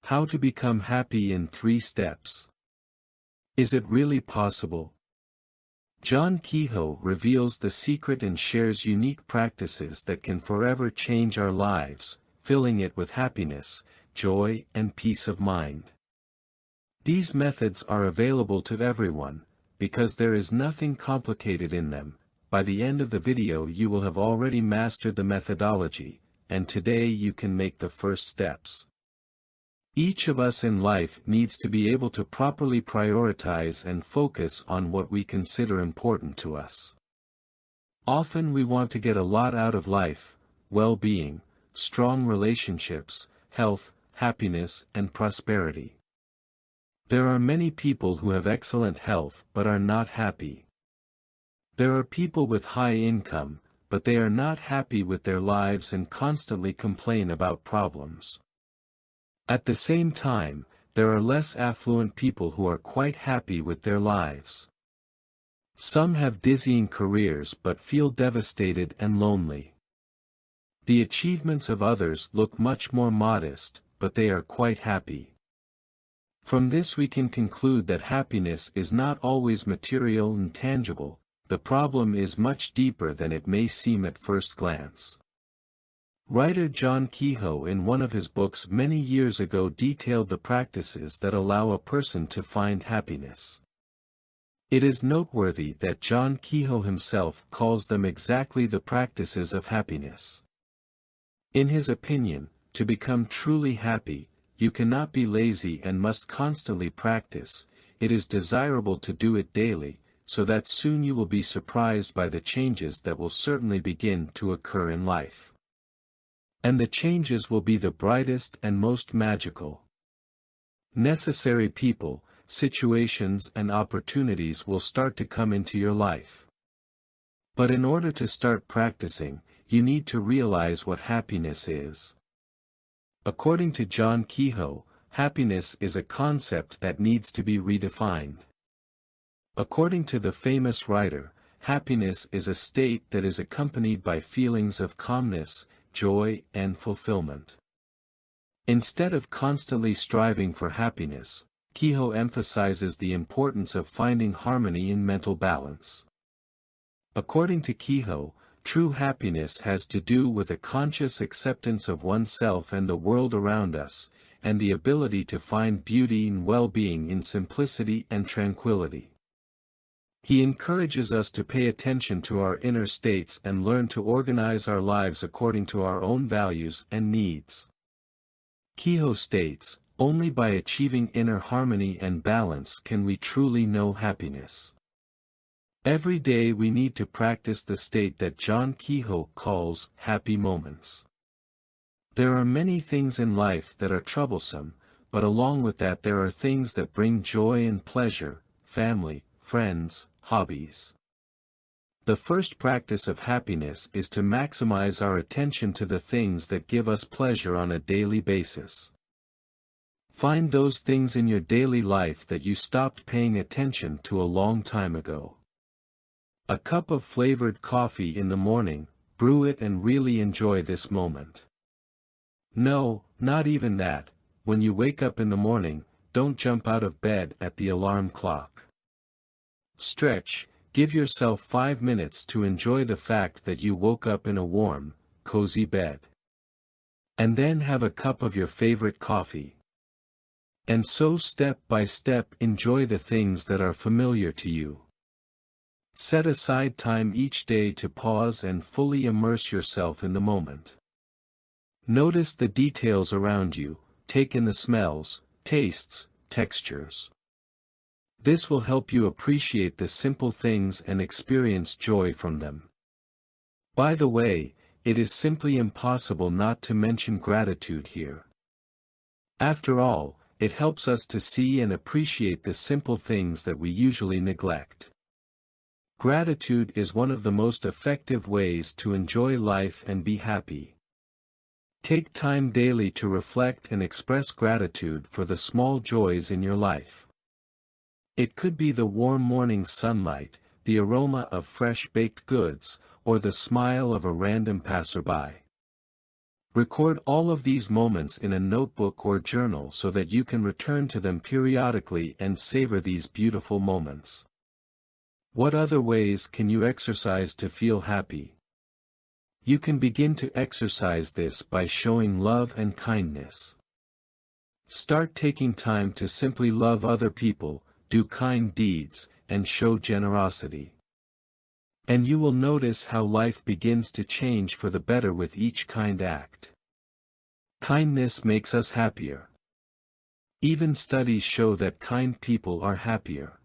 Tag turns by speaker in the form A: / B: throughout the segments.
A: How to become happy in 3 steps. Is it really possible? John Kehoe reveals the secret and shares unique practices that can forever change our lives, filling it with happiness, joy, and peace of mind. These methods are available to everyone, because there is nothing complicated in them. By the end of the video you will have already mastered the methodology, and today you can make the first steps. Each of us in life needs to be able to properly prioritize and focus on what we consider important to us. Often we want to get a lot out of life: well-being, strong relationships, health, happiness, and prosperity. There are many people who have excellent health but are not happy. There are people with high income, but they are not happy with their lives and constantly complain about problems. At the same time, there are less affluent people who are quite happy with their lives. Some have dizzying careers but feel devastated and lonely. The achievements of others look much more modest, but they are quite happy. From this we can conclude that happiness is not always material and tangible. The problem is much deeper than it may seem at first glance. Writer John Kehoe in one of his books many years ago detailed the practices that allow a person to find happiness. It is noteworthy that John Kehoe himself calls them exactly the practices of happiness. In his opinion, to become truly happy, you cannot be lazy and must constantly practice. It is desirable to do it daily, so that soon you will be surprised by the changes that will certainly begin to occur in life. And the changes will be the brightest and most magical. Necessary people, situations and opportunities will start to come into your life. But in order to start practicing, you need to realize what happiness is. According to John Kehoe, happiness is a concept that needs to be redefined. According to the famous writer, happiness is a state that is accompanied by feelings of calmness, joy, and fulfillment. Instead of constantly striving for happiness, Kehoe emphasizes the importance of finding harmony in mental balance. According to Kehoe, true happiness has to do with a conscious acceptance of oneself and the world around us, and the ability to find beauty and well-being in simplicity and tranquility. He encourages us to pay attention to our inner states and learn to organize our lives according to our own values and needs. Kehoe states, "Only by achieving inner harmony and balance can we truly know happiness." Every day we need to practice the state that John Kehoe calls happy moments. There are many things in life that are troublesome, but along with that there are things that bring joy and pleasure: family, friends, hobbies. The first practice of happiness is to maximize our attention to the things that give us pleasure on a daily basis. Find those things in your daily life that you stopped paying attention to a long time ago. A cup of flavored coffee in the morning, brew it and really enjoy this moment. No, not even that. When you wake up in the morning, don't jump out of bed at the alarm clock. Stretch, give yourself 5 minutes to enjoy the fact that you woke up in a warm, cozy bed. And then have a cup of your favorite coffee. And so step by step enjoy the things that are familiar to you. Set aside time each day to pause and fully immerse yourself in the moment. Notice the details around you, take in the smells, tastes, textures. This will help you appreciate the simple things and experience joy from them. By the way, it is simply impossible not to mention gratitude here. After all, it helps us to see and appreciate the simple things that we usually neglect. Gratitude is one of the most effective ways to enjoy life and be happy. Take time daily to reflect and express gratitude for the small joys in your life. It could be the warm morning sunlight, the aroma of fresh baked goods, or the smile of a random passerby. Record all of these moments in a notebook or journal so that you can return to them periodically and savor these beautiful moments. What other ways can you exercise to feel happy? You can begin to exercise this by showing love and kindness. Start taking time to simply love other people, do kind deeds, and show generosity. And you will notice how life begins to change for the better with each kind act. Kindness makes us happier. Even studies show that kind people are happier.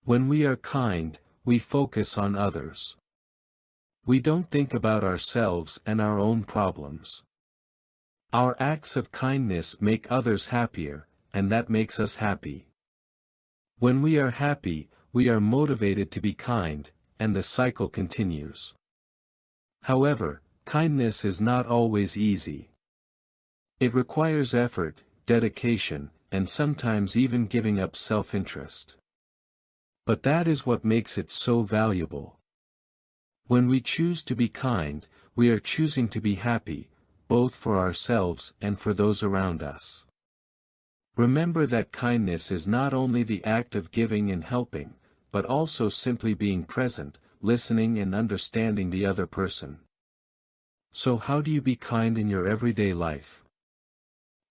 A: When we are kind, we focus on others. We don't think about ourselves and our own problems. Our acts of kindness make others happier, and that makes us happy. When we are happy, we are motivated to be kind, and the cycle continues. However, kindness is not always easy. It requires effort, dedication, and sometimes even giving up self-interest. But that is what makes it so valuable. When we choose to be kind, we are choosing to be happy, both for ourselves and for those around us. Remember that kindness is not only the act of giving and helping, but also simply being present, listening and understanding the other person. So how do you be kind in your everyday life?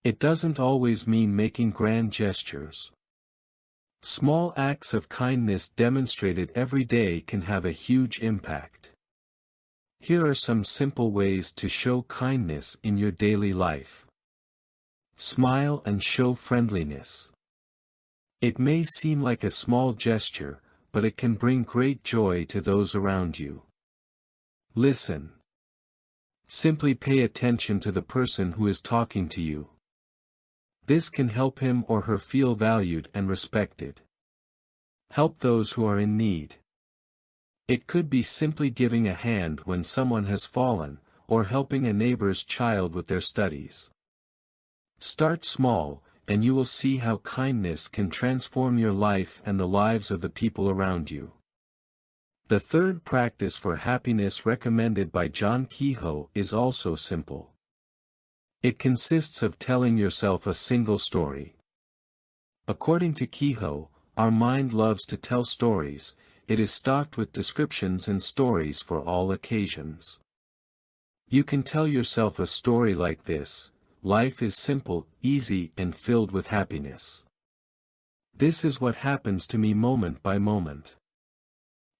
A: It doesn't always mean making grand gestures. Small acts of kindness demonstrated every day can have a huge impact. Here are some simple ways to show kindness in your daily life. Smile and show friendliness. It may seem like a small gesture, but it can bring great joy to those around you. Listen. Simply pay attention to the person who is talking to you. This can help him or her feel valued and respected. Help those who are in need. It could be simply giving a hand when someone has fallen, or helping a neighbor's child with their studies. Start small, and you will see how kindness can transform your life and the lives of the people around you. The third practice for happiness recommended by John Kehoe is also simple. It consists of telling yourself a single story. According to Kehoe, our mind loves to tell stories. It is stocked with descriptions and stories for all occasions. You can tell yourself a story like this: life is simple, easy, and filled with happiness. This is what happens to me moment by moment.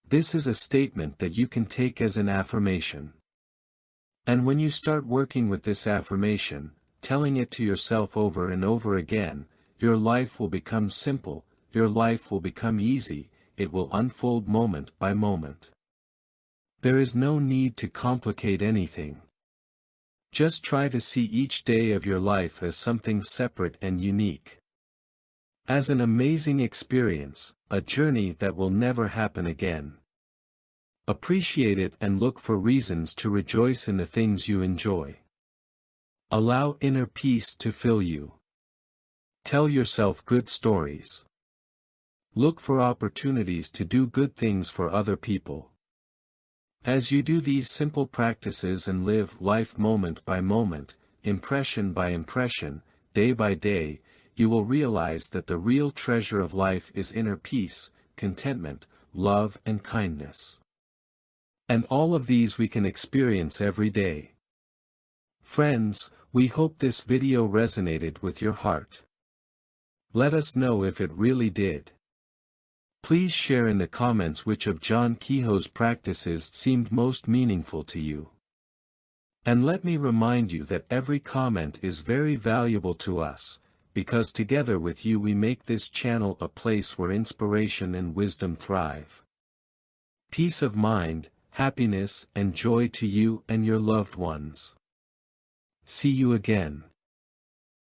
A: This is a statement that you can take as an affirmation. And when you start working with this affirmation, telling it to yourself over and over again, your life will become simple, your life will become easy, it will unfold moment by moment. There is no need to complicate anything. Just try to see each day of your life as something separate and unique. As an amazing experience, a journey that will never happen again. Appreciate it and look for reasons to rejoice in the things you enjoy. Allow inner peace to fill you. Tell yourself good stories. Look for opportunities to do good things for other people. As you do these simple practices and live life moment by moment, impression by impression, day by day, you will realize that the real treasure of life is inner peace, contentment, love and kindness. And all of these we can experience every day. Friends, we hope this video resonated with your heart. Let us know if it really did. Please share in the comments which of John Kehoe's practices seemed most meaningful to you. And let me remind you that every comment is very valuable to us, because together with you we make this channel a place where inspiration and wisdom thrive. Peace of mind, happiness and joy to you and your loved ones. See you again.